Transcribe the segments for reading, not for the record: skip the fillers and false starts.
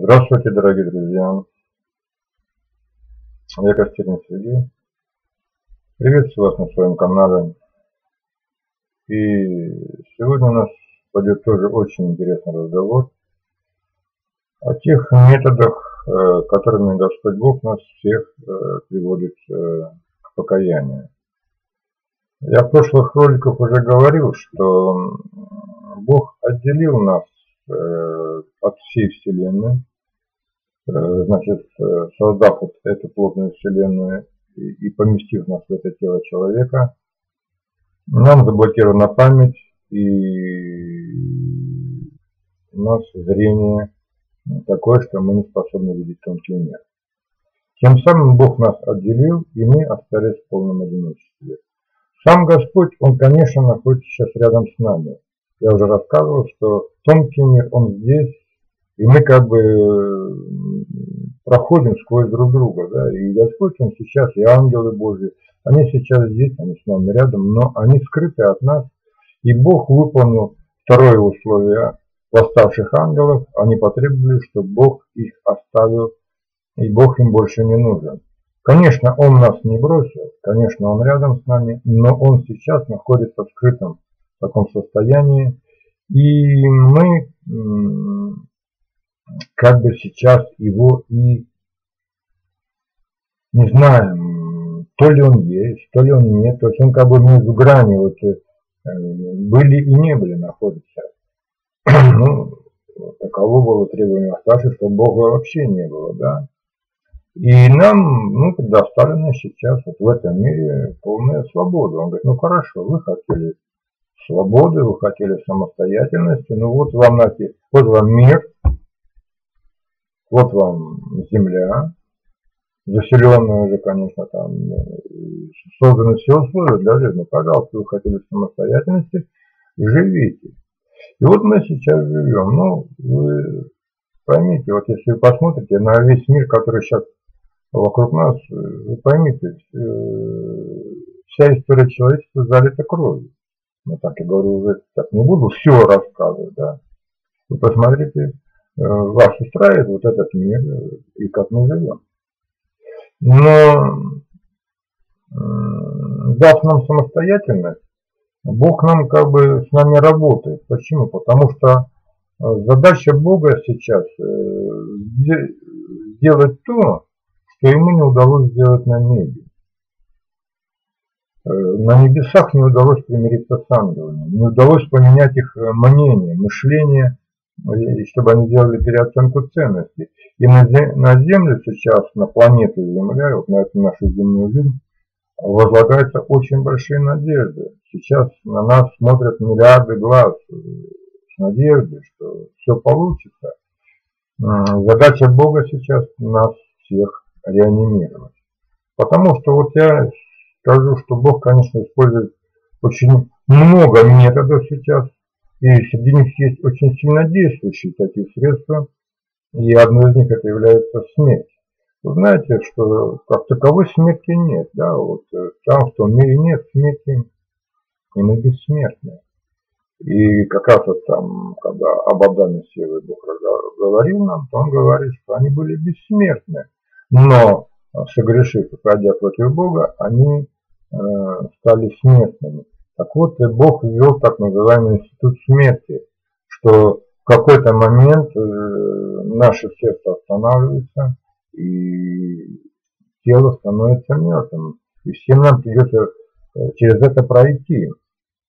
Здравствуйте, дорогие друзья! Я Костюрин Сергей. Приветствую вас на своем канале. И сегодня у нас пойдет тоже очень интересный разговор о тех методах, которыми Господь Бог нас всех приводит к покаянию. Я в прошлых роликах уже говорил, что Бог отделил нас от всей Вселенной, значит, создав вот эту плотную Вселенную и поместив нас в это тело человека, нам заблокирована память и у нас зрение такое, что мы не способны видеть тонкий мир. Тем самым Бог нас отделил, и мы остались в полном одиночестве. Сам Господь, Он, конечно, находится сейчас рядом с нами. Я уже рассказывал, что тонкий мир, Он здесь, и мы как бы проходим сквозь друг друга. Да? И Господь, Он сейчас, и ангелы Божьи, они сейчас здесь, они с нами рядом, но они скрыты от нас. И Бог выполнил второе условие восставших ангелов. Они потребовали, чтобы Бог их оставил, и Бог им больше не нужен. Конечно, Он нас не бросил, конечно, Он рядом с нами, но Он сейчас находится в скрытом таком состоянии. И мы как бы сейчас его и не знаем, то ли он есть, то ли он нет. То есть он как бы между гранью вот, были и не были находится. Ну, таково было требование восставших, чтобы Бога вообще не было, да. И нам предоставлена сейчас вот в этом мире полная свобода. Он говорит, ну хорошо, вы хотели свободы, вы хотели самостоятельности, ну вот вам мир, вот вам земля, заселенная уже, конечно, там созданы все условия для жизни. Пожалуйста, вы хотели самостоятельности, живите. И вот мы сейчас живем. Ну, вы поймите, вот если вы посмотрите на весь мир, который сейчас вокруг нас, вы поймите, вся история человечества залита кровью. Ну, так я говорю, уже так не буду все рассказывать, да. Вы посмотрите, вас устраивает вот этот мир и как мы живем. Но дав нам самостоятельность, Бог нам как бы с нами работает. Почему? Потому что задача Бога сейчас сделать то, что ему не удалось сделать на небе. На небесах не удалось примириться с ангелами, не удалось поменять их мнение, мышление, чтобы они сделали переоценку ценностей. И на Землю сейчас, на планету Земля, вот на эту нашу земную жизнь, возлагаются очень большие надежды. Сейчас на нас смотрят миллиарды глаз с надеждой, что все получится. Задача Бога сейчас нас всех реанимировать. Потому что вот я скажу, что Бог, конечно, использует очень много методов сейчас, и среди них есть очень сильнодействующие такие средства, и одно из них это является смерть. Вы знаете, что как таковой смерти нет, да, вот там в том мире нет смерти, и мы бессмертны. И как раз вот там, когда об Адаме и Еве Бог говорил нам, то Он говорит, что они были бессмертны, но согрешив и пройдя против Бога, они стали смертными. Так вот, и Бог ввел так называемый институт смерти, что в какой-то момент наше сердце останавливается, и тело становится мертвым. И всем нам придется через это пройти.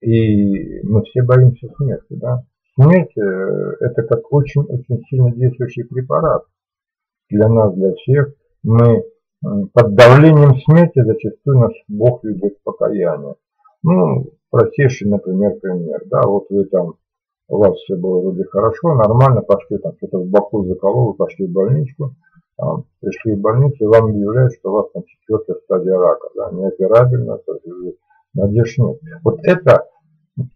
И мы все боимся смерти. Да? Смерть это как очень-очень сильно действующий препарат для нас, для всех. Мы под давлением смерти зачастую нас Бог ведет к покаянию. Ну, простейший, например, пример. Да, вот вы там, у вас все было вроде хорошо, нормально, пошли там что-то в боку заколол, вы пошли в больничку, там, пришли в больницу, и вам объявляют, что у вас там 4-я стадия рака, да, неоперабельно, надежд нет. Вот это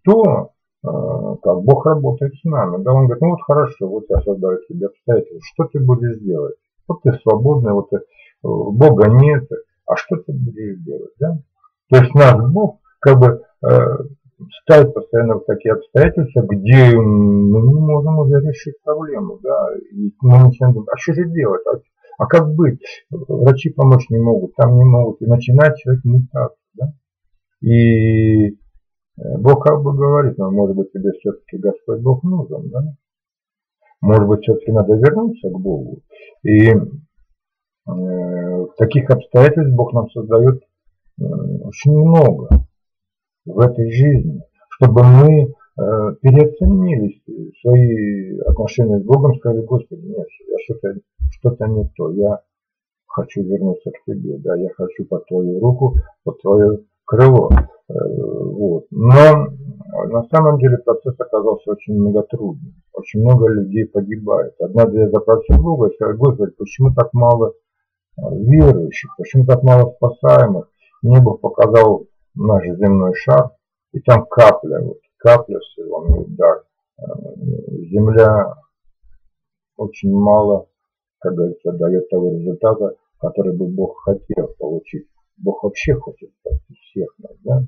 то, как Бог работает с нами. Да, Он говорит, ну вот хорошо, вот я создаю тебе обстоятельства, что ты будешь делать? Вот ты свободный, вот ты, Бога нет, а что ты будешь делать? Да? То есть нас Бог как бы ставит постоянно в такие обстоятельства, где мы не можем уже решить проблему, да, и мы начинаем думать, а что же делать, а как быть, врачи помочь не могут, там не могут, и начинает человек метаться, да, и Бог как бы говорит, ну, может быть, тебе все-таки Господь Бог нужен, да, может быть, все-таки надо вернуться к Богу, и в таких обстоятельствах Бог нам создает очень много в этой жизни, чтобы мы переоценили свои отношения с Богом, сказали, Господи, нет, я что-то не то, я хочу вернуться к Тебе, да, я хочу под Твою руку, под Твое крыло. Вот. Но на самом деле процесс оказался очень многотрудным, очень много людей погибает. Однажды я запросил Бога и сказал, Господи, почему так мало верующих, почему так мало спасаемых? Мне Бог показал наш земной шар, и там капля, вот, капля всего, он говорит, да, земля очень мало, как говорится, дает того результата, который бы Бог хотел получить. Бог вообще хочет спасти всех нас, да?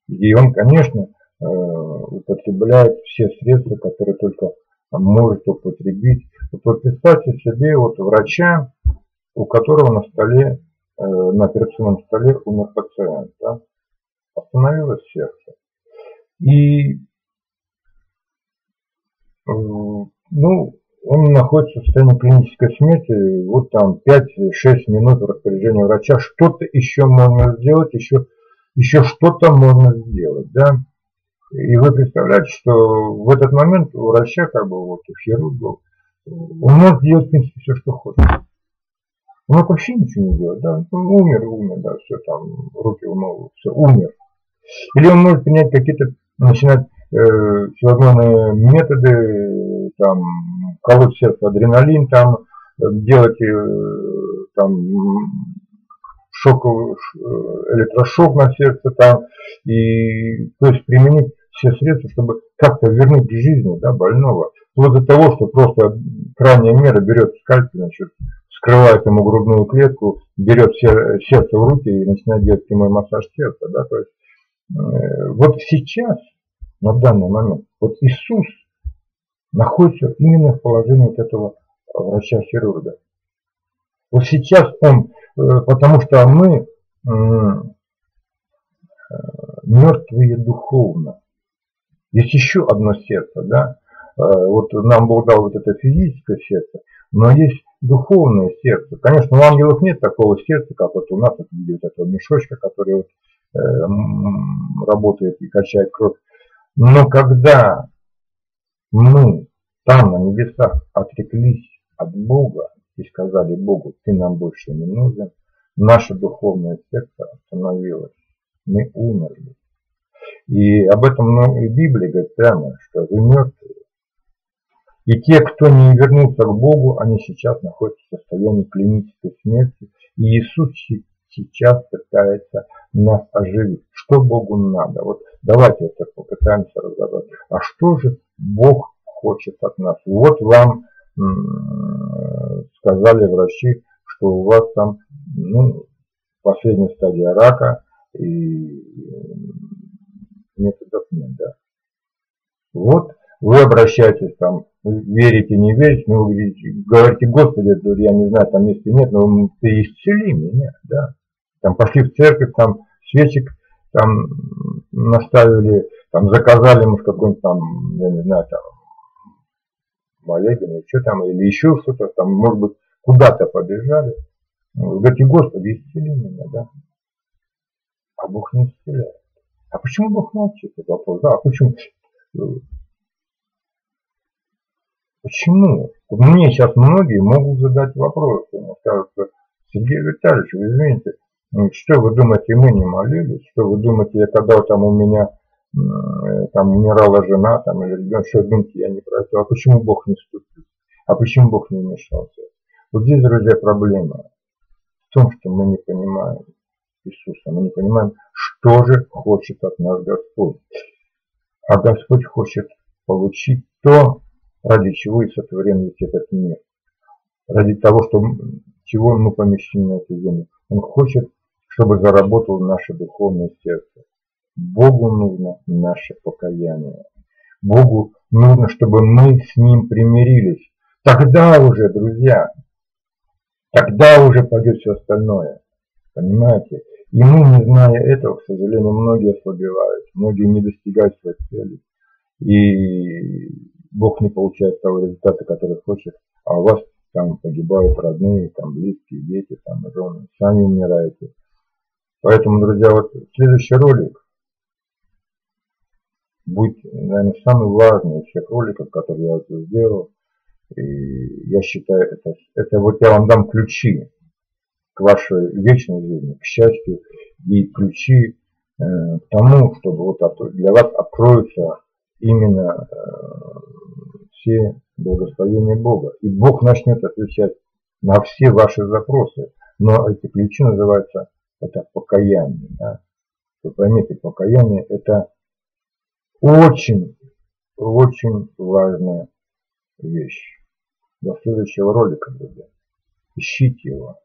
И Он, конечно, употребляет все средства, которые только может употребить. Вот представьте себе вот врача, у которого на столе, на операционном столе умер пациент, да? Остановилось сердце. И, ну, он находится в состоянии клинической смерти, вот там 5-6 минут в распоряжении врача, что-то еще можно сделать, еще что-то можно сделать, да. И вы представляете, что в этот момент у врача, как бы вот у хирурга, он может делать, в принципе, все, что хочет. Он мог вообще ничего не делать, да, умер, да, все там, руки в ногу, все, умер. Или он может принять какие-то, начинать всевозможные методы, там, колоть сердце адреналин, там, делать там, электрошок на сердце, там, и, то есть применить все средства, чтобы как-то вернуть к жизни, да, больного. Вплоть до того, что просто крайняя мера берет скальпель, значит, вскрывает ему грудную клетку, берет сердце в руки и начинает делать прямой массаж сердца, да, то есть вот сейчас, на данный момент, вот Иисус находится именно в положении вот этого врача-хирурга. Вот сейчас Он, потому что мы мертвые духовно. Есть еще одно сердце, да, вот нам Бог дал вот это физическое сердце, но есть духовное сердце. Конечно, у ангелов нет такого сердца, как вот у нас, вот видите, вот этого мешочка, который вот работает и качает кровь. Но когда мы там на небесах отреклись от Бога и сказали Богу, ты нам больше не нужен, наше духовное сердце остановилось, мы умерли. И об этом и Библия говорит прямо, что вы мертвые. И те, кто не вернулся к Богу, они сейчас находятся в состоянии клинической смерти. И Иисус сейчас пытается нас оживить. Что Богу надо? Вот давайте это попытаемся разобрать. А что же Бог хочет от нас? Вот вам сказали врачи, что у вас там последняя стадия рака и методов нет. Да. Вот вы обращаетесь там, верите, не верите, но вы говорите, Господи, я не знаю, там есть или нет, но ты исцели меня, да. Там пошли в церковь, там свечек там наставили, там заказали, может, какой-нибудь там, я не знаю, там, молебен, или что там, или еще что-то, там, может быть, куда-то побежали. Вы говорите, Господи, исцели меня, да. А Бог не исцеляет. А почему Бог молчит? Это вопрос, да, а почему? Почему? Мне сейчас многие могут задать вопрос. Мне скажут, Сергей Витальевич, вы извините, что вы думаете, мы не молились? Что вы думаете, когда там у меня там умирала жена там, или ребенок, что думаете, я не просил? А почему Бог не вступил? А почему Бог не вмешался? Вот здесь, друзья, проблема в том, что мы не понимаем Иисуса, мы не понимаем, что же хочет от нас Господь. А Господь хочет получить то, ради чего и сотворен весь этот мир. Ради того, чего мы помещены на эту землю. Он хочет, чтобы заработало наше духовное сердце. Богу нужно наше покаяние. Богу нужно, чтобы мы с Ним примирились. Тогда уже, друзья, тогда уже пойдет все остальное. Понимаете? И мы, не зная этого, к сожалению, многие ослабевают, многие не достигают своих целей. И Бог не получает того результата, который хочет, а у вас там погибают родные, там близкие, дети, там жены, сами умираете. Поэтому, друзья, вот следующий ролик будет, наверное, самый важный из всех роликов, которые я вот сделал. И я считаю, это вот я вам дам ключи к вашей вечной жизни, к счастью, и ключи к тому, чтобы вот для вас откроются именно все благословения Бога. И Бог начнет отвечать на все ваши запросы. Но эти ключи называются это покаяние. Да? Вы поймите, покаяние это очень, очень важная вещь. До следующего ролика, друзья. Ищите его.